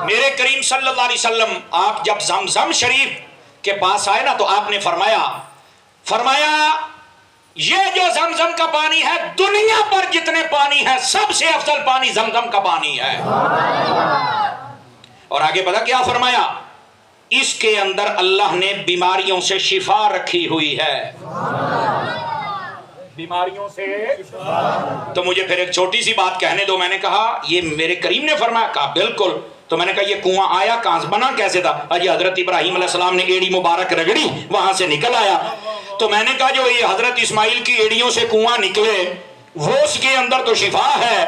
میرے کریم صلی اللہ علیہ وسلم آپ جب زمزم شریف کے پاس آئے نا تو آپ نے فرمایا یہ جو زمزم کا پانی ہے دنیا پر جتنے پانی ہے سب سے افضل پانی زمزم کا پانی ہے. اور آگے پتہ کیا فرمایا؟ اس کے اندر اللہ نے بیماریوں سے شفا رکھی ہوئی ہے. بیماریوں سے. تو مجھے پھر ایک چھوٹی سی بات کہنے دو. میں نے کہا یہ میرے کریم نے فرمایا؟ کہا بالکل. تو میں نے کہا یہ کنواں آیا کہاں سے، بنا کیسے تھا؟ جی حضرت ابراہیم علیہ السلام نے ایڑی مبارک رگڑی وہاں سے نکل آیا. تو میں نے کہا جو یہ حضرت اسماعیل کی ایڑیوں سے کنواں نکلے وہ اس کے اندر تو شفا ہے.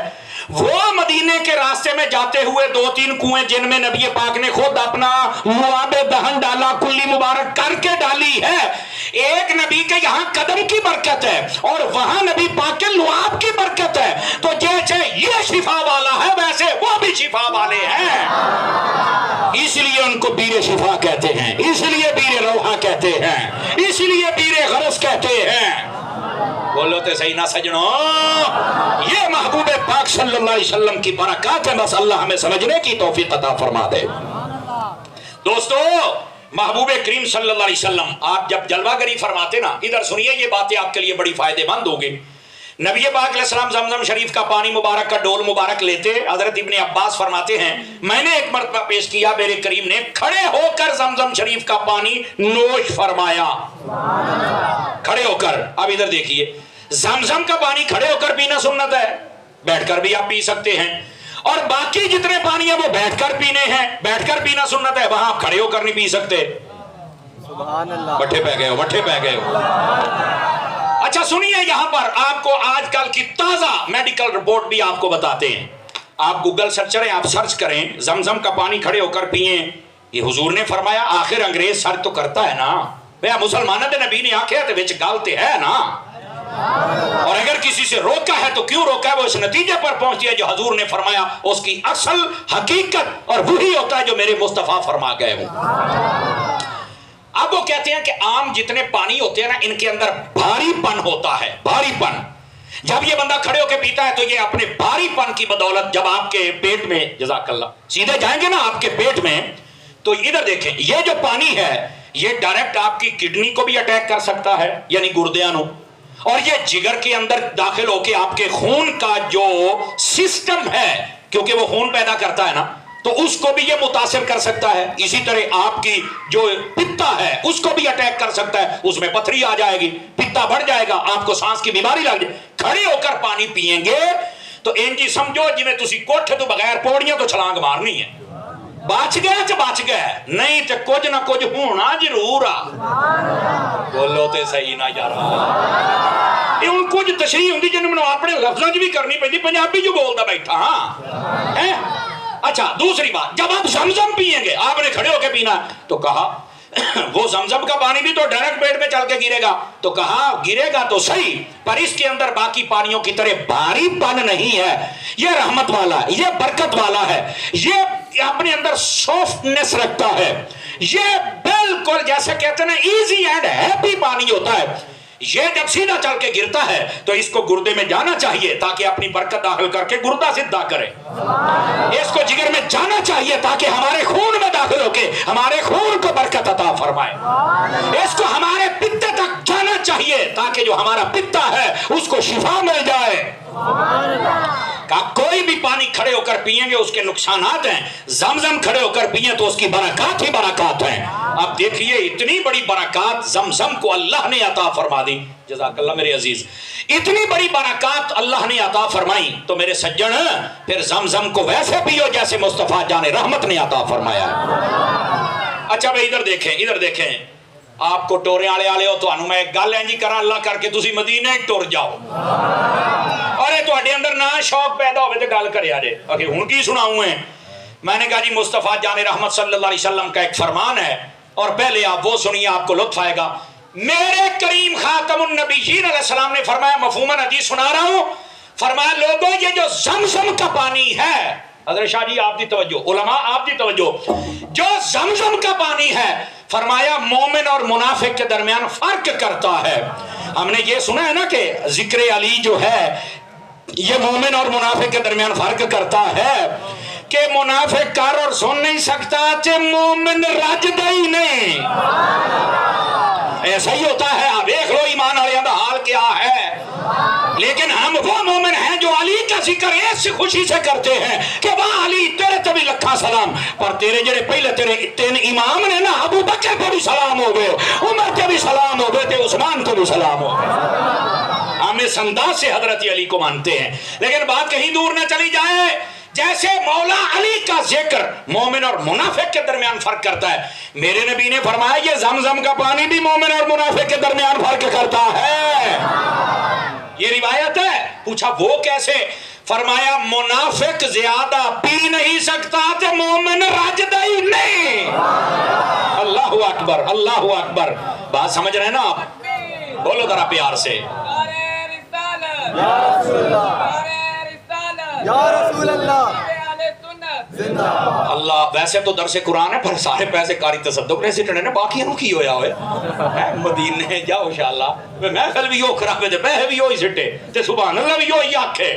وہ مدینے کے راستے میں جاتے ہوئے 2-3 کنویں جن میں نبی پاک نے خود اپنا لعاب دہن ڈالا، کلی مبارک کر کے ڈالی ہے. ایک نبی کے یہاں قدم کی برکت ہے اور وہاں نبی پاک کے لعاب کی برکت ہے. تو جیسے یہ شفا والا ہے ویسے وہ بھی شفا والے ہیں. اس لیے ان کو بیر شفا کہتے ہیں، اس لیے بیر روحہ کہتے ہیں، اس لیے بیر غرض کہتے ہیں. بولو تے صحیح نہ سجنوں. یہ محبوب پاک صلی اللہ علیہ وسلم کی برکات ہے. بس اللہ ہمیں سمجھنے کی توفیق عطا فرما دے. دوستو محبوب کریم صلی اللہ علیہ وسلم آپ جب جلوہ گری فرماتے نا، ادھر سنیے یہ باتیں آپ کے لیے بڑی فائدے مند ہوگی. نبی پاک علیہ السلام زمزم شریف کا پانی مبارک کا ڈول مبارک لیتے. حضرت ابن عباس فرماتے ہیں میں نے ایک مرتبہ پیش کیا، میرے کریم نے کھڑے ہو کر زمزم شریف کا پانی نوش فرمایا. کھڑے ہو کر. اب ادھر دیکھیے زمزم کا پانی کھڑے ہو کر پینا سنت ہے، بیٹھ کر بھی آپ پی سکتے ہیں. اور باقی جتنے پانی ہیں وہ بیٹھ کر پینے ہیں، بیٹھ کر پینا سنت ہے. وہاں آپ کھڑے ہو کر نہیں پی سکتے. بٹھے پہ گئے ہو. اچھا سنیے یہاں پر آپ کو آج کل کی تازہ میڈیکل رپورٹ بھی آپ کو بتاتے ہیں. آپ گوگل سرچر ہیں، آپ سرچ کریں زمزم کا پانی کھڑے ہو کر پئیں. یہ حضور نے فرمایا. آخر انگریز سر تو کرتا ہے نا بھیا، مسلمانہ دے نبی نے آنکھیں تے وچ گالتے ہے نا. اور اگر کسی سے روکا ہے تو کیوں روکا ہے؟ وہ اس نتیجے پر پہنچتی ہے جو حضور نے فرمایا اس کی اصل حقیقت اور وہی ہوتا ہے جو میرے مصطفیٰ فرما گئے ہوں. اب وہ کہتے ہیں کہ عام جتنے پانی ہوتے ہیں نا ان کے اندر بھاری پن ہوتا ہے. بھاری پن جب یہ بندہ کھڑے ہو کے پیتا ہے تو یہ اپنے بھاری پن کی بدولت جب آپ کے پیٹ میں، جزاک اللہ، سیدھے جائیں گے نا آپ کے پیٹ میں، تو ادھر دیکھیں یہ جو پانی ہے یہ ڈائریکٹ آپ کی کڈنی کو بھی اٹیک کر سکتا ہے یعنی گردیاں نو، اور یہ جگر کے اندر داخل ہو کے آپ کے خون کا جو سسٹم ہے کیونکہ وہ خون پیدا کرتا ہے نا تو اس کو بھی یہ متاثر کر سکتا ہے. اسی طرح آپ کی جو پتا ہے اس کو بھی اٹیک کر سکتا ہے، اس میں پتھری آ جائے گی، پتا بڑھ جائے گا، آپ کو سانس کی بیماری لگ جائے. کھڑے ہو کر پانی پئیں گے تو انجی سمجھو جی میں تسی کوٹھے تو بغیر پوڑیاں تو چھلانگ مارنی ہے. بچ گیا نہیں تو کچھ نہ کچھ ہونا ضرور آ. بولو تے صحیح نہ یار. یہ ان کچھ تشریح ہوندی جنہوں نے اپنے لفظاں بھی کرنی پہنی، پنجابی جو بولدا بیٹھا. ہاں اچھا دوسری بات، جب آپ زمزم پیئیں گے آپ نے کھڑے ہو کے پینا تو کہا وہ زمزم کا پانی بھی تو ڈائریکٹ پیٹ میں چل کے گرے گا. تو کہا گرے گا تو صحیح پر اس کے اندر باقی پانیوں کی طرح بھاری پن نہیں ہے. یہ رحمت والا ہے، یہ برکت والا ہے، یہ اپنے اندر سافٹنس رکھتا ہے. یہ بالکل جیسے کہتے ہیں ایزی اینڈ ہیپی پانی ہوتا ہے. یہ جب سیدھا چل کے گرتا ہے تو اس کو گردے میں جانا چاہیے تاکہ اپنی برکت داخل کر کے گردہ سدھا کرے. اس کو جگر میں جانا چاہیے تاکہ ہمارے خون میں داخل ہو کے ہمارے خون کو برکت عطا فرمائے. اس کو ہمارے پتے تک جانا چاہیے تاکہ جو ہمارا پتا ہے اس کو شفا مل جائے. کوئی بھی پانی کھڑے ہو کر پیئیں گے اس کے نقصانات ہیں، زمزم کھڑے ہو کر پیئیں تو اس کی برکات ہی برکات ہیں. اب دیکھیے اتنی بڑی برکات زمزم کو اللہ نے عطا فرما دی. جزاک اللہ میرے عزیز. اتنی بڑی برکات اللہ نے عطا فرمائی تو میرے سجن پھر زمزم کو ویسے پیو جیسے مصطفیٰ جان رحمت نے عطا فرمایا. اچھا بھائی ادھر دیکھیں آپ کو ٹورے آلے ہو تو انہوں میں ایک گل ہے جی کرا اللہ کر کے تسی مدینے ٹور جاؤ اور تو اڈے اندر نہ شوق پیدا ہوئے تو گل کرے آجے اکھے ہون کی سناؤں ہیں. میں نے کہا جی مصطفیٰ جان رحمت صلی اللہ علیہ وسلم کا ایک فرمان ہے اور پہلے آپ وہ سنیے آپ کو لطف آئے گا. میرے کریم خاتم النبیین علیہ السلام نے فرمایا، مفہوماً حدیث سنا رہا ہوں، فرمایا لوگوں یہ جو زمزم کا پانی ہے، حضرت شاہ جی آپ دی توجہ، علماء آپ دی توجہ، جو زمزم کا پانی ہے فرمایا مومن اور منافق کے درمیان فرق کرتا ہے. ہم نے یہ سنا ہے نا کہ ذکر علی جو ہے یہ مومن اور منافق کے درمیان فرق کرتا ہے. کہ منافق کر اور سن نہیں سکتا کہ مومن رجدا ہی نہیں. ایسا ہی ہوتا ہے. آپ دیکھ لو ایمان والوں کا حال کیا ہے. لیکن ہم وہ مومن ہیں جو علی کا ذکر اس خوشی سے کرتے ہیں کہ واہ علی تیرے تے بھی لکھا سلام, پر تیرے جڑے پہلے تیرے تین امام نے نا, ابو بکر پہ بھی سلام ہو گئے, عمر پہ بھی سلام ہو گئے, تے عثمان کو بھی سلام ہو گئے. ہم اس انداز سے حضرت علی کو مانتے ہیں. لیکن بات کہیں دور نہ چلی جائے. جیسے مولا علی کا ذکر مومن اور منافق کے درمیان فرق کرتا ہے, میرے نبی نے فرمایا یہ زمزم کا پانی بھی مومن اور منافق کے درمیان فرق کرتا ہے. یہ روایت ہے. پوچھا وہ کیسے؟ فرمایا منافق زیادہ پی نہیں سکتا تو مومن رجدا ہی نہیں. اللہ اکبر, اللہ اکبر. بات سمجھ رہے ہیں نا آپ؟ بولو ذرا پیار سے. یا رسول اللہ, یا رسول اللہ. اللہ. ویسے تو درس قرآن ہے پر سارے پیسے کاری تصدق نے سٹنے نے باقی انہوں کی ہویا ہوئے مدینے جاؤ انشاءاللہ. محفل بھی ہو خرابے دے پیسے بھی ہوئی سٹے تے سبحان اللہ بھی ہوئی آنکھے.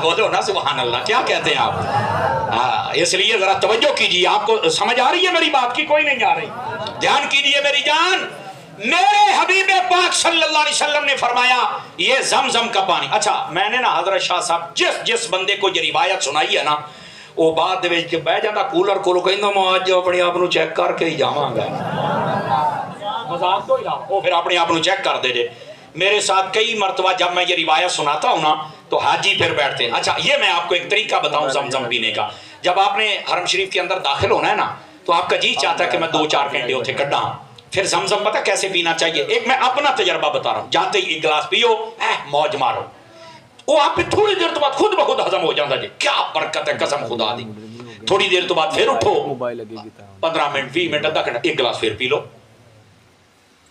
بولے ہو نا سبحان اللہ, کیا کہتے ہیں آپ؟ اس لیے ذرا توجہ کیجئے. آپ کو سمجھ آ رہی ہے میری بات کی؟ کوئی نہیں آ رہی. دھیان کیجئے میری جان. میرے حبیب پاک صلی اللہ علیہ وسلم نے فرمایا یہ زمزم کا پانی. اچھا میں نے نا حضرت شاہ صاحب جس بندے کو یہ روایت سنائی ہے نا, وہ بعد دے وچ بہ جاتا کولر کولو کہندا میں اج اپنے آپ نو چیک کر کے ہی جاواں گا. مذاق تو ہی نہ, وہ پھر اپنے آپ نو چیک کر دے. میرے ساتھ کئی مرتبہ جب میں یہ روایت سناتا ہوں نا تو حاجی پھر بیٹھتے ہیں. اچھا یہ میں آپ کو ایک طریقہ بتاؤں زمزم پینے کا. جب آپ نے حرم شریف کے اندر داخل ہونا ہے نا تو آپ کا جی چاہتا ہے کہ میں 2-4 گھنٹے اتنے کڈا. پھر زمزم پتہ کیسے پینا چاہیے؟ ایک میں اپنا تجربہ بتا رہا ہوں. جاتے ہی ایک گلاس پیو, موج مارو, وہ آپ پہ تھوڑی دیر تو بعد خود بخود ہضم ہو جاتا. جی کیا برکت ہے قسم خدا دی. تھوڑی دیر تو بعد پھر اٹھو, 15 منٹ 20 منٹ آدھا گھنٹہ, ایک گلاس پھر پی لو,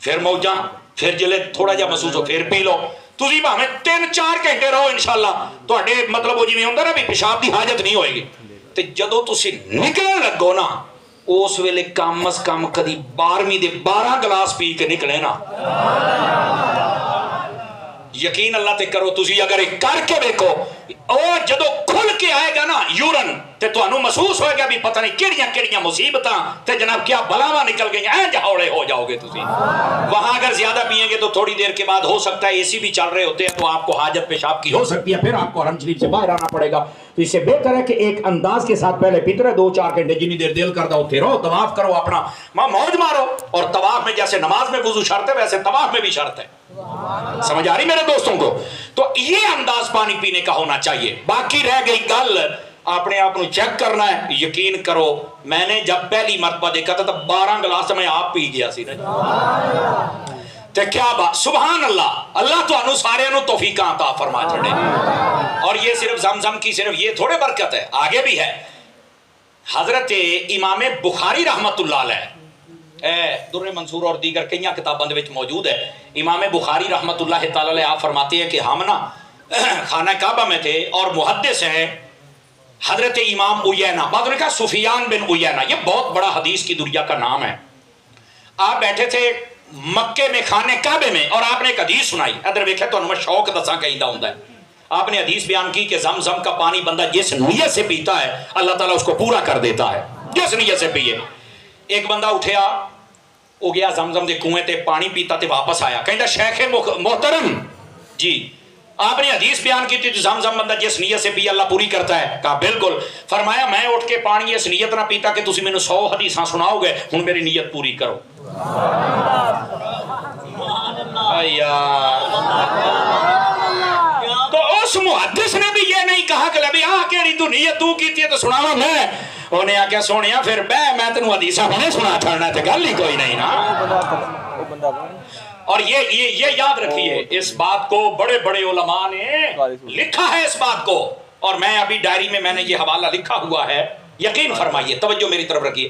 پھر موجاں, پھر جلے تھوڑا جا محسوس ہو پھر پی لو. تسی بھاویں 3-4 گھنٹے رہو انشاءاللہ تواڈے مطلب وہ جویں ہوندا نا بھی پیشاب دی حاجت نہیں ہوئے گی. تے جدوں تسی نکلن لگو نا اس ویلے کم از کم کدی 12ویں دے 12 گلاس پی کے نکلے نا. یقین اللہ تے کرو. تسی اگر ایک کر کے دیکھو اور جدو کھل کے آئے گا نا یورن تے تو انہوں محسوس ہوئے گا بھی پتہ نہیں کیڑیاں مصیبتاں تے جناب کیا بلاواں نکل گئی ہیں. جہوڑے ہو جاؤ گے تسی. وہاں اگر زیادہ پیئیں گے تو تھوڑی دیر کے بعد ہو سکتا ہے اے سی بھی چل رہے ہوتے ہیں تو آپ کو حاجت پیشاب کی ہو سکتی ہے, پھر آپ کو حرم شریف سے باہر آنا پڑے گا. تو اس سے بہتر ہے کہ ایک انداز کے ساتھ پہلے پیتے رہے 2-4 گھنٹے, جنی دیر دل کردا ہوتے رہو, طواف کرو, اپنا موج مارو. اور طواف میں جیسے نماز میں وضو شرط ہے ویسے طواف میں بھی شرط ہے. سمجھ آ رہی میرے دوستوں کو؟ تو یہ انداز پانی پینے کا ہونا چاہیے. باقی رہ گئی گل اپنے آپ چیک کرنا ہے. یقین کرو میں نے جب پہلی مرتبہ دیکھا تھا تب 12 گلاس میں آپ پی گیا سی نا. تے کیا بات, سبحان اللہ. اللہ تو انو سارے انو توفیق عطا فرما چھڑے. اور یہ صرف زمزم کی صرف یہ تھوڑے برکت ہے, آگے بھی ہے. حضرت امام بخاری رحمت اللہ علیہ در منصور اور دیگر کئیاں کتاباں دے وچ موجود ہے. امام بخاری رحمت اللہ تعالی علیہ آپ فرماتے ہیں کہ ہم نا خانہ کعبہ میں تھے اور محدث ہیں حضرت امام عیینہ, بعد نے کہا سفیان بن عیینہ, یہ بہت بڑا حدیث کی دنیا کا نام ہے. آپ بیٹھے تھے مکے میں خانہ کعبے میں اور آپ نے ایک حدیث سنائی. ادھر ویکھے تو میں شوق دساں کہیں دا ہوندا ہے. آپ نے حدیث بیان کی کہ زمزم کا پانی بندہ جس نیت سے پیتا ہے اللہ تعالیٰ اس کو پورا کر دیتا ہے, جس نیت سے پیے. ایک بندہ اٹھیا, وہ گیا زمزم دے کنویں تے پانی پیتا تے واپس آیا, کہندا شیخ محترم جی آپ نے حدیث بیان کی تھی زمزم بندہ جس نیت سے پی اللہ پوری کرتا ہے. کہا بالکل. فرمایا میں اٹھ کے پانی اس نیت نہ پیتا کہ تسی مینوں 100 حدیثاں سناؤ گے, ہن میری نیت پوری کرو. تو اس محدث نے بھی یہ نہیں کہا کہ لبی کیڑی تو نیت تو کیتی ہے تو سناواں میں. انہیں آکھیا سونیا پھر میں تینوں حدیثاں ہنے سنا چھڑنا تے گل ہی کوئی نہیں نا. اور یہ یاد رکھیے اس بات کو, بڑے بڑے علماء نے لکھا ہے اس بات کو, اور میں ابھی ڈائری میں نے یہ حوالہ لکھا ہوا ہے. یقین فرمائیے, توجہ میری طرف رکھیے.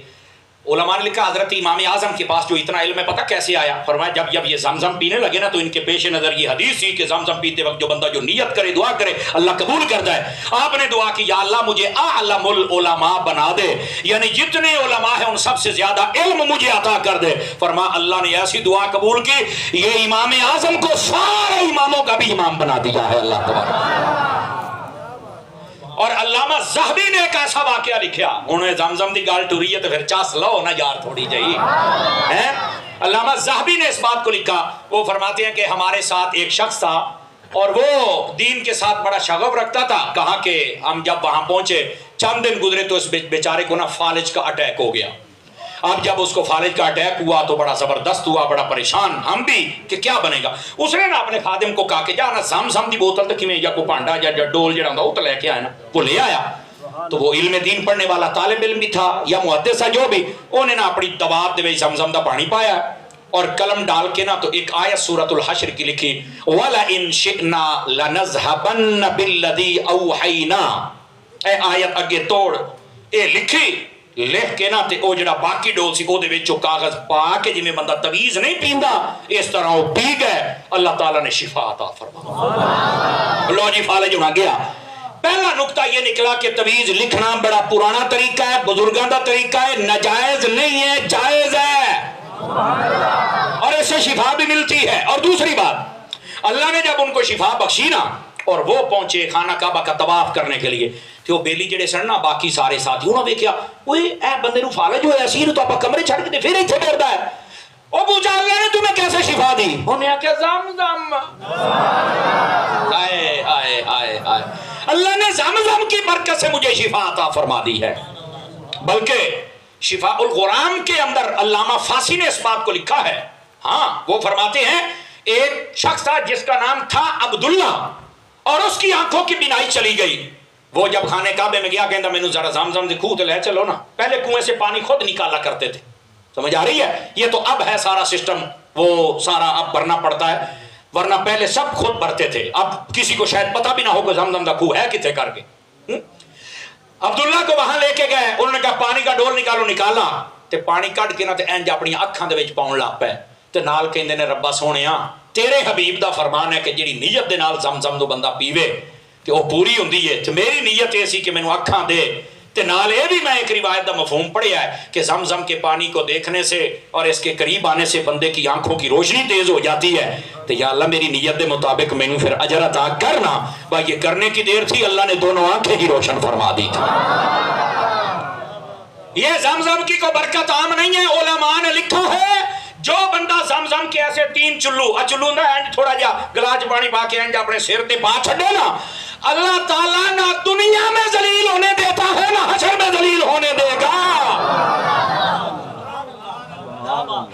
علماء نے لکھا حضرت امام اعظم کے پاس جو اتنا علم ہے پتہ کیسے آیا؟ فرمایا جب یہ زمزم پینے لگے نا تو ان کے پیش نظر یہ حدیث تھی کہ زمزم پیتے وقت جو بندہ جو نیت کرے دعا کرے اللہ قبول کرتا ہے. آپ نے دعا کی یا اللہ مجھے اعلم العلماء بنا دے, یعنی جتنے علماء ہیں ان سب سے زیادہ علم مجھے عطا کر دے. فرمایا اللہ نے ایسی دعا قبول کی, یہ امام اعظم کو سارے اماموں کا بھی امام بنا دیا ہے اللہ تبارک. اور علامہ ذہبی نے ایک ایسا واقعہ لکھیا، انہیں زمزم دی گال ٹوری ہے تو پھر چاس لو نا یار تھوڑی جہی ہیں۔ علامہ ذہبی نے اس بات کو لکھا، وہ فرماتے ہیں کہ ہمارے ساتھ ایک شخص تھا اور وہ دین کے ساتھ بڑا شغف رکھتا تھا، کہا کہ ہم جب وہاں پہنچے چند دن گزرے تو اس بیچارے کو نا فالج کا اٹیک ہو گیا۔ اب جب اس کو فالج کا اٹیک ہوا تو بڑا زبردست ہوا، بڑا پریشان ہم بھی کہ کیا بنے گا۔ اس نے نا اپنے خادم کو کہا کہ جا نا زمزم دی بوتل تے کیویں یا کو پانڈا یا ڈول جڑا ہوندا او تے لے کے آیا نا، وہ لے آیا۔ تو وہ علم دین پڑھنے والا طالب علم بھی تھا یا محدث ہے جو بھی، انہیں نا اپنی دوات دے وچ زمزم دا پانی پایا اور قلم ڈال کے نا تو ایک آیت سورۃ الحشر کی لکھی، وَلَئِن شِئْنَا لَنَذْهَبَنَّ بِالَّذِي أَوْحَيْنَا۔ اے آیت اگے توڑ اے لکھی، لکھ کے نا تے او جڑا باقی ڈول سی او دے وچوں کاغذ پا کے جویں بندہ تویز نہیں پیندا اس طرح وہ پی گئے، اللہ تعالیٰ نے شفا عطا فرمایا۔ لو جی فالج ہونا گیا۔ پہلا نقطہ یہ نکلا کہ تویز لکھنا بڑا پرانا طریقہ ہے، بزرگاں دا طریقہ ہے، ناجائز نہیں ہے، جائز ہے اور اس سے شفا بھی ملتی ہے۔ اور دوسری بات، اللہ نے جب ان کو شفا بخشی نا اور وہ پہنچے خانہ کعبہ کا طواف کرنے کے لیے تو وہ بیلی جڑے سن نا باقی سارے ساتھی انہوں نے دیکھا، اوئے اے بندے نو فالج ہویا سی تو آپ کمرے چھڑ کے پھر ایتھے پھردا ہے۔ او پوچھا اللہ نے تمہیں کیسے شفا دی؟ انہوں نے کہا زمزم۔ ہائے ہائے ہائے ہائے، اللہ نے زمزم کی برکت سے مجھے شفا عطا فرما دی ہے۔ بلکہ شفاء الغرام کے اندر علامہ فاسی نے اس بات کو لکھا ہے، ہاں وہ فرماتے ہیں ایک شخص تھا جس کا نام تھا عبداللہ اور اس کی آنکھوں کی بینائی چلی گئی۔ وہ جب خانے کعبے میں گیا کہندا مینوں ذرا زمزم دے کھوہ تے لے چلو نا، پہلے کنویں سے پانی خود نکالا کرتے تھے، سمجھ آ رہی ہے؟ یہ تو اب ہے سارا سسٹم، وہ سارا اب بھرنا پڑتا ہے، ورنہ پہلے سب خود بھرتے تھے۔ اب کسی کو شاید پتہ بھی نہ ہو کہ زمزم دا کھوہ ہے کتنے کر کے۔ عبداللہ کو وہاں لے کے گئے، انہوں نے کہا پانی کا ڈول نکالو، نکالا تے پانی کٹ کے نہ تے انج اپنی اکھاں دے وچ پاؤن لگ پے تے نال کہندے نے ربا سونیا تیرے حبیب دا فرمان ہے کہ جڑی نیت دے نال زمزم نو بندہ پیوے تے وہ پوری ہوندی ہے، تے میری نیت یہ سی کہ مینوں اکھاں دے تے نال یہ بھی میں ایک روایت دا مفہوم پڑھیا ہے کہ زمزم کے پانی کو دیکھنے سے اور اس کے قریب آنے سے بندے کی آنکھوں کی روشنی تیز ہو جاتی ہے۔ تو یا اللہ میری نیت دے مطابق میں نے پھر اجر عطا کرنا، با یہ کرنے کی دیر تھی اللہ نے دونوں آنکھیں ہی روشن فرما دی تھی۔ یہ زمزم کی کوئی برکت عام نہیں ہے، علماء نے لکھا ہے جو بندہ زمزم کے ایسے 3 چلو نہ اینج تھوڑا جا گلاس پانی پا کے اینج اپنے سر تے پا چھڈے نا، اللہ تعالیٰ نہ دنیا میں ذلیل ہونے دیتا ہے نہ حشر میں ذلیل ہونے دے گا۔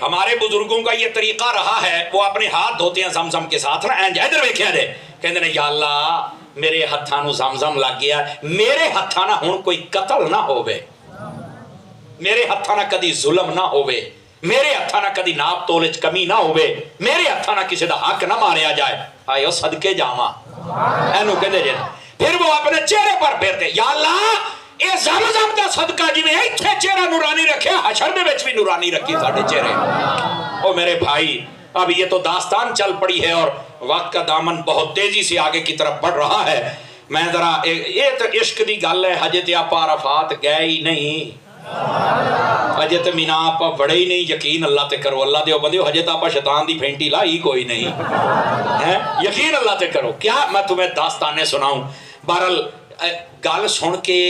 ہمارے بزرگوں کا یہ طریقہ رہا ہے، وہ اپنے ہاتھ دھوتے ہیں زمزم کے ساتھ نا، اینج ادھر ویکھیا دے کہندے نے یا اللہ میرے ہتھاں نو زمزم لگ گیا، میرے ہتھاں نہ ہن کوئی قتل نہ ہوے، میرے ہتھاں نہ کدی ظلم نہ ہوے، میرے ہتھاں نہ کدی ناپ تولے چ کمی نہ ہوے، میرے ہتھاں نہ کسی دا حق نہ ماریا جائے، آئے صدقے جاواں اینو کہندے جے۔ پھر وہ اپنے چہرے پر پھیرتے یا اللہ اے زمزم دا صدقہ جی میں ایتھے چہرہ نورانی رکھیا، حشر دے وچ بھی نورانی رکھی ساڈے چہرے۔ او میرے بھائی اب یہ تو داستان چل پڑی ہے اور وقت کا دامن بہت تیزی سے آگے کی طرف بڑھ رہا ہے۔ میں ذرا یہ تو عشق دی گل ہے، ہجے تے آپ عرفات گئے ہی نہیں، ہجے تے مینا آپ بڑے ہی نہیں، یقین اللہ تے کرو، اللہ دے بندیو ہجے تو آپ شیطان دی پھینٹی لائی کوئی نہیں، یقین اللہ تے کرو۔ کیا میں تمہیں داستانے سناؤں؟ بہرحال گل سن کے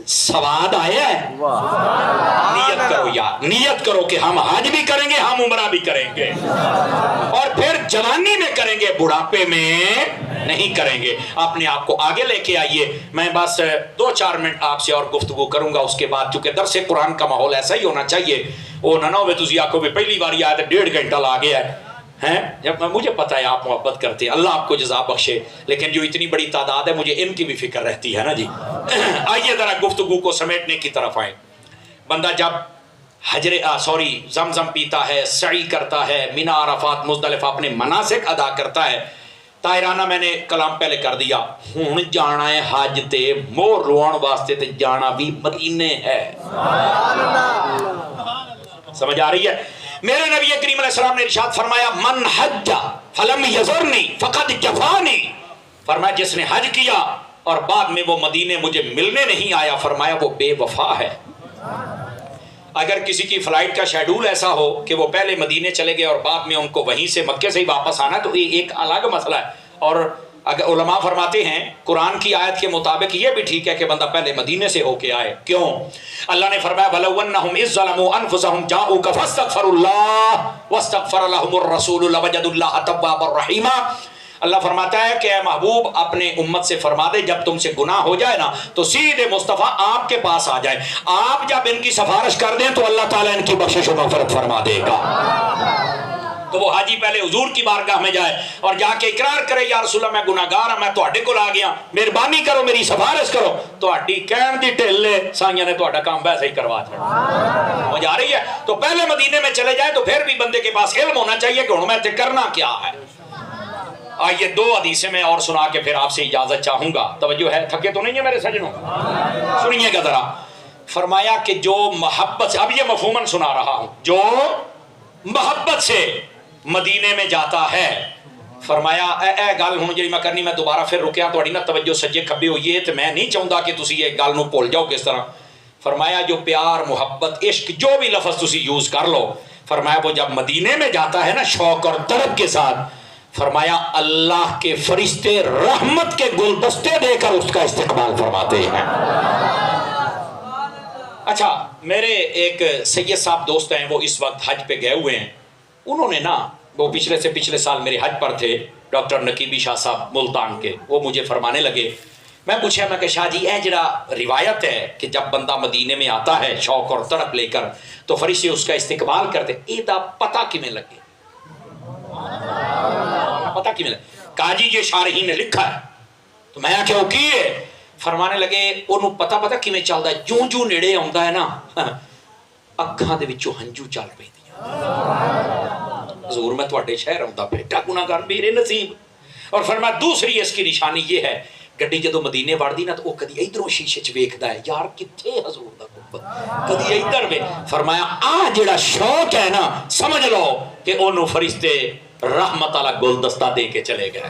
سواد آیا ہے، نیت کرو یار، نیت کرو کہ ہم حج بھی کریں گے، ہم عمرہ بھی کریں گے اور پھر جوانی میں کریں گے، بڑھاپے میں نہیں کریں گے۔ اپنے آپ کو آگے لے کے آئیے، میں بس 2-4 منٹ آپ سے اور گفتگو کروں گا، اس کے بعد چونکہ درس قرآن کا ماحول ایسا ہی ہونا چاہیے، وہ نہ ہوئے تسی آکھو بھی پہلی باری آیا تو 1.5 گھنٹہ لا گیا ہے، جب مجھے پتہ ہے آپ محبت کرتے ہیں، اللہ آپ کو جزا بخشے، لیکن جو اتنی بڑی تعداد ہے مجھے ان کی بھی فکر رہتی ہے نا جی۔ آئیے ذرا گفتگو کو سمیٹنے کی طرف آئیں۔ بندہ جب زمزم پیتا ہے، سعی کرتا ہے، مینا عرفات مزدلفہ اپنے مناسک ادا کرتا ہے، طاہرانہ میں نے کلام پہلے کر دیا، ہون جانا ہے حج تے مور روان واسطے تے جانا بھی مدینے ہے، سمجھ آ رہی ہے؟ میرے نبی کریم علیہ السلام نے ارشاد فرمایا من حج فلم یزرنی فقد جفانی، فرمایا جس نے حج کیا اور بعد میں وہ مدینے مجھے ملنے نہیں آیا، فرمایا وہ بے وفا ہے۔ اگر کسی کی فلائٹ کا شیڈول ایسا ہو کہ وہ پہلے مدینے چلے گئے اور بعد میں ان کو وہیں سے مکے سے ہی واپس آنا تو یہ ایک الگ مسئلہ ہے، اور اگر علماء فرماتے ہیں قرآن کی آیت کے مطابق یہ بھی ٹھیک ہے کہ بندہ پہلے مدینے سے ہو کے آئے. کیوں؟ اللہ نے فرمایا وَلَوْ أَنَّهُمْ إِذْ ظَلَمُوا أَنفُسَهُمْ جَاءُوكَ فَاسْتَغْفَرُوا اللَّهَ وَاسْتَغْفَرَ لَهُمُ الرَّسُولُ لَوَجَدُوا اللَّهَ تَوَّابًا رَحِيمًا. اللہ فرماتا ہے کہ اے محبوب اپنے امت سے فرما دے جب تم سے گناہ ہو جائے نا تو سیدھے مصطفیٰ آپ کے پاس آ جائے. آپ جب ان کی سفارش کر دیں تو اللہ تعالیٰ ان کی بخشش و مغفرت فرما دے گا. تو وہ حاجی پہلے حضور کی بارگاہ میں جائے اور جا کے اقرار کرے یا رسول اللہ میں گناہگار ہوں, میں تواڈے کول آ گیا, مہربانی کرو میری سفارش کرو. تواڈی کہن دی ٹھلے سائیاں نے تواڈا کام ویسے ہی کروا دیا. وہ جا رہی ہے تو پہلے مدینے میں چلے جائیں تو پھر بھی بندے کے پاس علم ہونا چاہیے کہ ہن میں تے کرنا کیا ہے. آئیے 2 حدیثیں میں اور سنا کے پھر آپ سے اجازت چاہوں گا. توجہ ہے, تھکے تو نہیں ہے میرے سجنوں؟ سنیے گا ذرا. فرمایا کہ جو محبت سے, اب یہ مفہوماً سنا رہا ہوں, جو محبت سے مدینے میں جاتا ہے, فرمایا اے گل ہوں جی میں کرنی, میں دوبارہ پھر رکیا تھوڑی نا توجہ سجے کھبے ہوئی ہے تو میں نہیں چاہتا کہ تسی یہ گل نو بھول جاؤ کس طرح. فرمایا جو پیار محبت عشق جو بھی لفظ تسی یوز کر لو, فرمایا وہ جب مدینے میں جاتا ہے نا شوق اور طلب کے ساتھ, فرمایا اللہ کے فرشتے رحمت کے گلدستے دے کر اس کا استقبال فرماتے ہیں. اچھا میرے ایک سید صاحب دوست ہیں, وہ اس وقت حج پہ گئے ہوئے ہیں. انہوں نے نا وہ پچھلے سے پچھلے سال میرے حج پر تھے, ڈاکٹر نقیبی شاہ صاحب ملتان کے. وہ مجھے فرمانے لگے, میں پوچھا میں کہ شاہ جی اے جڑا روایت ہے کہ جب بندہ مدینے میں آتا ہے شوق اور طرف لے کر تو فرشتے اس کا استقبال کرتے, اے دا پتہ کیویں لگے؟ پتہ کیویں لگے؟ کہا جی یہ شارحین نے لکھا ہے. تو میں کیا کی ہے؟ فرمانے لگے انہوں پتہ کیویں چلدا ہے, جوں جوں نیڑے آਉਂدا ہے نا اکھاں دے وچوں ہنجو چل پیندے. حضور میں تواڈے شہر آؤں بیٹا گناہگار میرے نصیب. اور فرمایا دوسری اس کی نشانی یہ ہے, گڈی جدو مدینے وڑدی نا تو وہ کدی ادھروں شیشے چ ویکھدا ہے یار کتھے حضور دا قربت, کدی ادھر وے. فرمایا آ جڑا شوق ہے نا سمجھ لو کہ اونوں فرشتے رحمت والا گلدستہ دے کے چلے گئے.